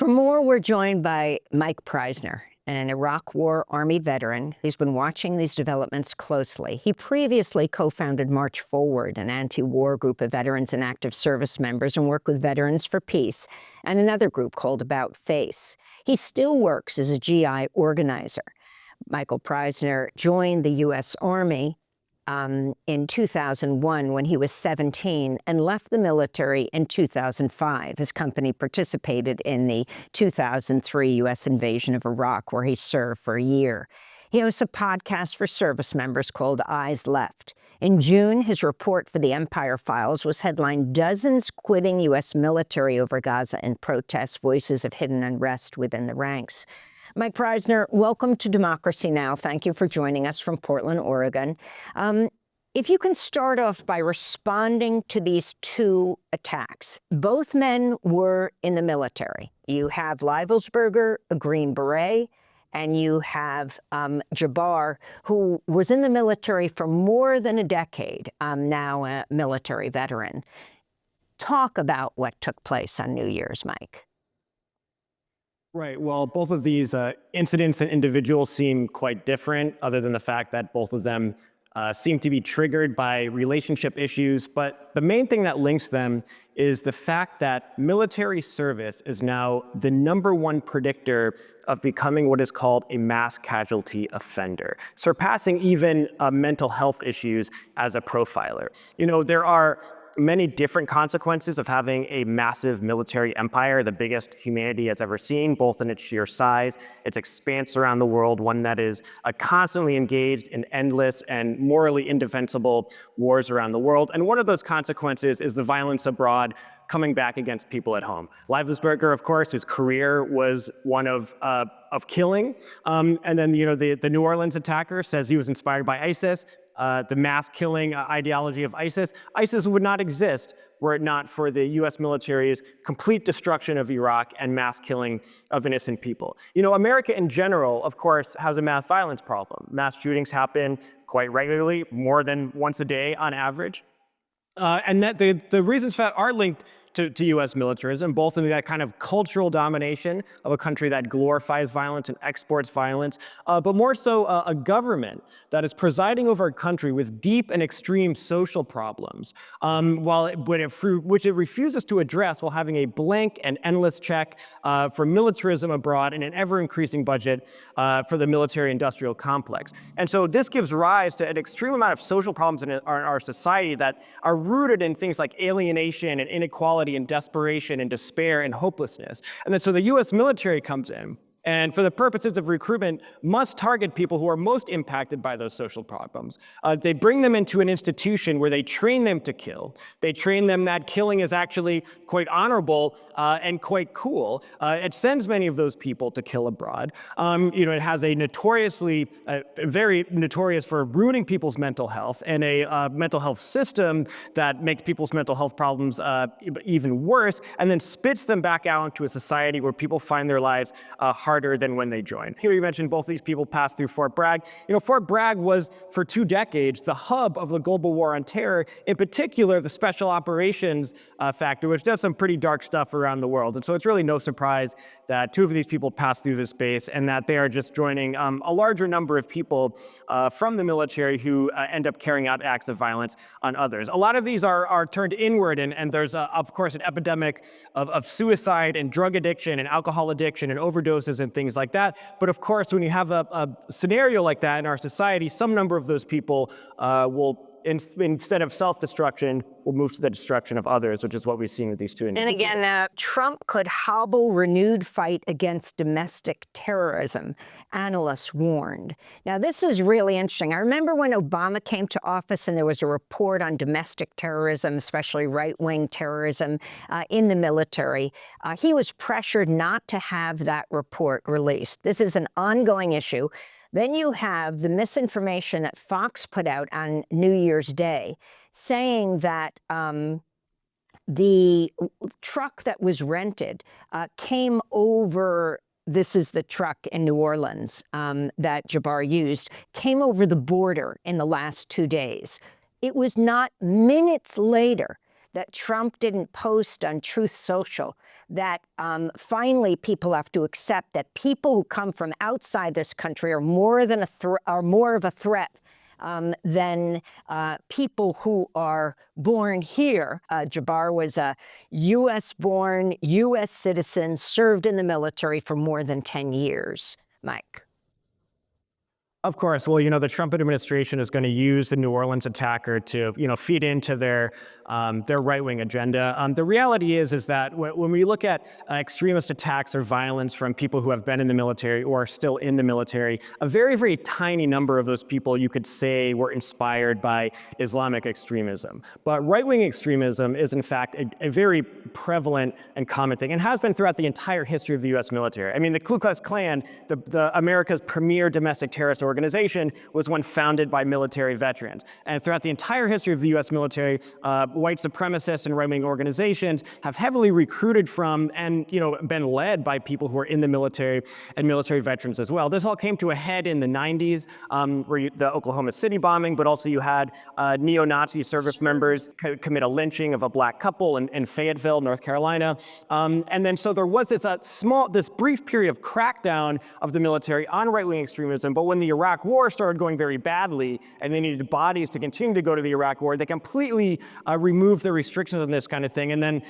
For more, we're joined by Mike Prysner, an Iraq War Army veteran who's been watching these developments closely. He previously co-founded March Forward, an anti-war group of veterans and active service members, and worked with Veterans for Peace, and another group called About Face. He still works as a GI organizer. Michael Prysner joined the U.S. Army in 2001 when he was 17 and left the military in 2005. His company participated in the 2003 U.S. invasion of Iraq, where he served for a year. He hosts a podcast for service members called Eyes Left. In June, his report for the Empire Files was headlined "Dozens Quitting U.S. Military Over Gaza in Protest, Voices of Hidden Unrest Within the Ranks." Mike Prysner, welcome to Democracy Now! Thank you for joining us from Portland, Oregon. If you can start off by responding to these two attacks. Both men were in the military. You have Leibelsberger, a Green Beret, and you have Jabbar, who was in the military for more than a decade, now a military veteran. Talk about what took place on New Year's, Mike. Right. Well, both of these incidents and individuals seem quite different, other than the fact that both of them seem to be triggered by relationship issues. But the main thing that links them is the fact that military service is now the #1 predictor of becoming what is called a mass casualty offender, surpassing even mental health issues as a profiler. You know, there are many different consequences of having a massive military empire, the biggest humanity has ever seen, both in its sheer size, its expanse around the world, one that is constantly engaged in endless and morally indefensible wars around the world. And one of those consequences is the violence abroad coming back against people at home. Leibelsberger, of course, his career was one of killing. And then, you know, the New Orleans attacker says he was inspired by ISIS. The mass killing ideology of ISIS. ISIS would not exist were it not for the US military's complete destruction of Iraq and mass killing of innocent people. You know, America in general, of course, has a mass violence problem. Mass shootings happen quite regularly, more than once a day on average. And that the reasons for that are linked to U.S. militarism, both in that kind of cultural domination of a country that glorifies violence and exports violence, but more so a government that is presiding over a country with deep and extreme social problems, which it refuses to address while having a blank and endless check for militarism abroad and an ever-increasing budget for the military-industrial complex. And so this gives rise to an extreme amount of social problems in our society that are rooted in things like alienation and inequality and desperation and despair and hopelessness. And then so the US military comes in and for the purposes of recruitment must target people who are most impacted by those social problems. They bring them into an institution where they train them to kill. They train them that killing is actually quite honorable and quite cool. It sends many of those people to kill abroad. You know, it has a notoriously, very notorious for ruining people's mental health and a mental health system that makes people's mental health problems even worse, and then spits them back out into a society where people find their lives harder than when they join. Here you mentioned both these people passed through Fort Bragg. You know, Fort Bragg was for 2 decades the hub of the global war on terror, in particular the special operations factor, which does some pretty dark stuff around the world. And so it's really no surprise that 2 of these people passed through this base and that they are just joining a larger number of people from the military who end up carrying out acts of violence on others. A lot of these are turned inward, and there's, of course, an epidemic of suicide and drug addiction and alcohol addiction and overdoses and things like that. But of course, when you have a scenario like that in our society, some number of those people will, instead of self-destruction, will move to the destruction of others, which is what we've seen with these 2 individuals. And again, Trump could hobble renewed fight against domestic terrorism, analysts warned. Now, this is really interesting. I remember when Obama came to office and there was a report on domestic terrorism, especially right-wing terrorism in the military. He was pressured not to have that report released. This is an ongoing issue. Then you have the misinformation that Fox put out on New Year's Day saying that the truck that was rented came over, this is the truck in New Orleans that Jabbar used, came over the border in the last 2 days. It was not minutes later that Trump didn't post on Truth Social, that finally people have to accept that people who come from outside this country are more of a threat than people who are born here. Jabbar was a U.S.-born, U.S. citizen, served in the military for more than 10 years. Mike. Of course. Well, the Trump administration is going to use the New Orleans attacker to, feed into their right-wing agenda. The reality is that when we look at extremist attacks or violence from people who have been in the military or are still in the military, a very, very tiny number of those people you could say were inspired by Islamic extremism. But right-wing extremism is, in fact, a very prevalent and common thing, and has been throughout the entire history of the U.S. military. I mean, the Ku Klux Klan, the America's premier domestic terrorist organization, was one founded by military veterans. And throughout the entire history of the U.S. military, white supremacists and right-wing organizations have heavily recruited from and been led by people who are in the military and military veterans as well. This all came to a head in the 90s, where the Oklahoma City bombing, but also you had neo-Nazi service members commit a lynching of a black couple in Fayetteville, North Carolina. And then so there was this brief period of crackdown of the military on right-wing extremism, but when the Iraq War started going very badly and they needed bodies to continue to go to the Iraq War, they completely removed the restrictions on this kind of thing. And then,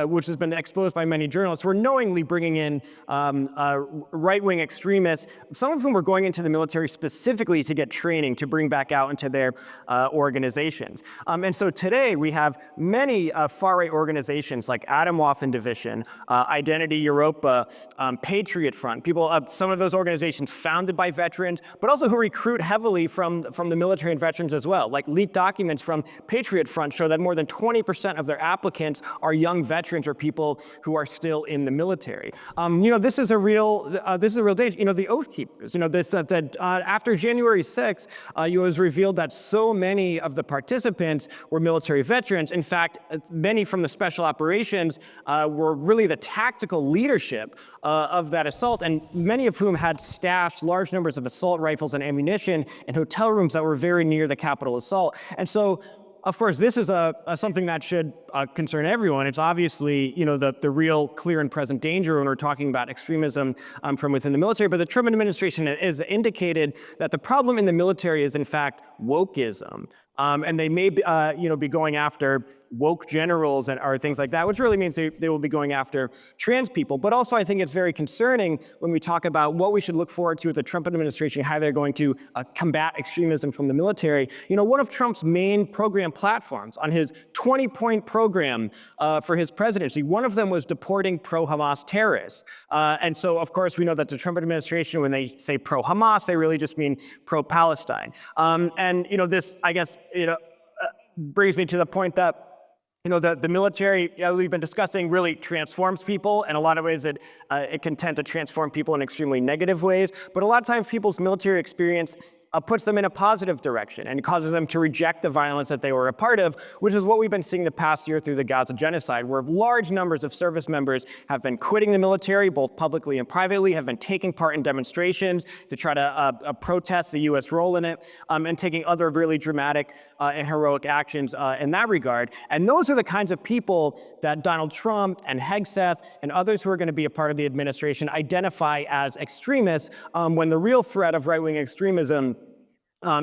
which has been exposed by many journalists, were knowingly bringing in right-wing extremists, some of whom were going into the military specifically to get training to bring back out into their organizations. And so today we have many far-right organizations like Atomwaffen Division, Identity Europa, Patriot Front, some of those organizations founded by veterans, but also who recruit heavily from the military and veterans as well. Like leaked documents from Patriot Front show that more than 20% of their applicants are young veterans or people who are still in the military. This is a real danger. The Oath Keepers. After January 6th, it was revealed that so many of the participants were military veterans. In fact, many from the special operations were really the tactical leadership of that assault, and many of whom had stashed large numbers of assault rifles and ammunition in hotel rooms that were very near the Capitol assault. And so, of course, this is something that should concern everyone. It's obviously, the real clear and present danger when we're talking about extremism from within the military. But the Trump administration has indicated that the problem in the military is, in fact, wokeism. And they may be going after woke generals or things like that, which really means they will be going after trans people. But also, I think it's very concerning when we talk about what we should look forward to with the Trump administration, how they're going to combat extremism from the military. One of Trump's main program platforms on his 20-point program for his presidency, one of them was deporting pro-Hamas terrorists. And so, of course, we know that the Trump administration, when they say pro-Hamas, they really just mean pro-Palestine. This, I guess, brings me to the point that the military, we've been discussing, really transforms people. In a lot of ways, it can tend to transform people in extremely negative ways. But a lot of times, people's military experience puts them in a positive direction and causes them to reject the violence that they were a part of, which is what we've been seeing the past year through the Gaza genocide, where large numbers of service members have been quitting the military, both publicly and privately, have been taking part in demonstrations to try to protest the U.S. role in it, and taking other really dramatic and heroic actions in that regard. And those are the kinds of people that Donald Trump and Hegseth and others who are going to be a part of the administration identify as extremists, when the real threat of right-wing extremism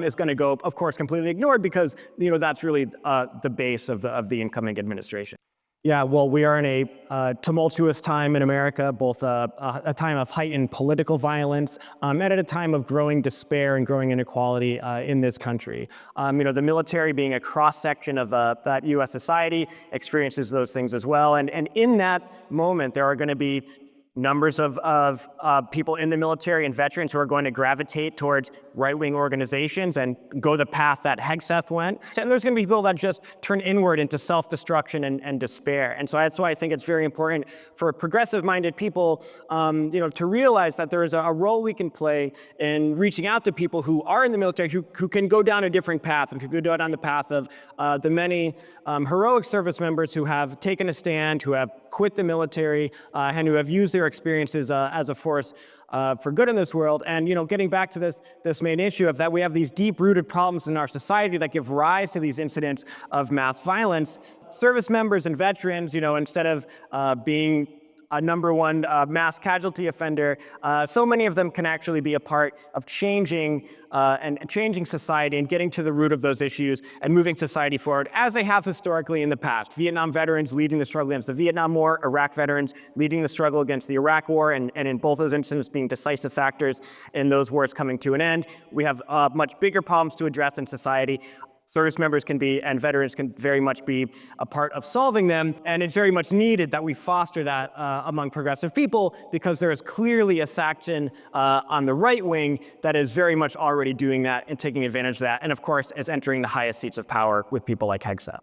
is going to go, of course, completely ignored, because that's really the base of the incoming administration. Yeah, well, we are in a tumultuous time in America, both a time of heightened political violence and at a time of growing despair and growing inequality in this country. The military, being a cross-section of that U.S. society, experiences those things as well. And in that moment, there are going to be numbers of people in the military and veterans who are going to gravitate towards right-wing organizations and go the path that Hegseth went. And there's going to be people that just turn inward into self-destruction and despair. And so that's why I think it's very important for progressive-minded people, to realize that there is a role we can play in reaching out to people who are in the military, who can go down a different path, and who could go down the path of the many heroic service members who have taken a stand, who have quit the military and who have used their experiences as a force for good in this world. And getting back to this main issue of that we have these deep-rooted problems in our society that give rise to these incidents of mass violence. Service members and veterans, instead of being a number one mass casualty offender, so many of them can actually be a part of changing society and getting to the root of those issues and moving society forward, as they have historically in the past. Vietnam veterans leading the struggle against the Vietnam War, Iraq veterans leading the struggle against the Iraq War, and in both those instances being decisive factors in those wars coming to an end. We have much bigger problems to address in society. Service members and veterans can very much be a part of solving them, and it's very much needed that we foster that among progressive people, because there is clearly a faction on the right wing that is very much already doing that and taking advantage of that, and of course is entering the highest seats of power with people like Hegseth.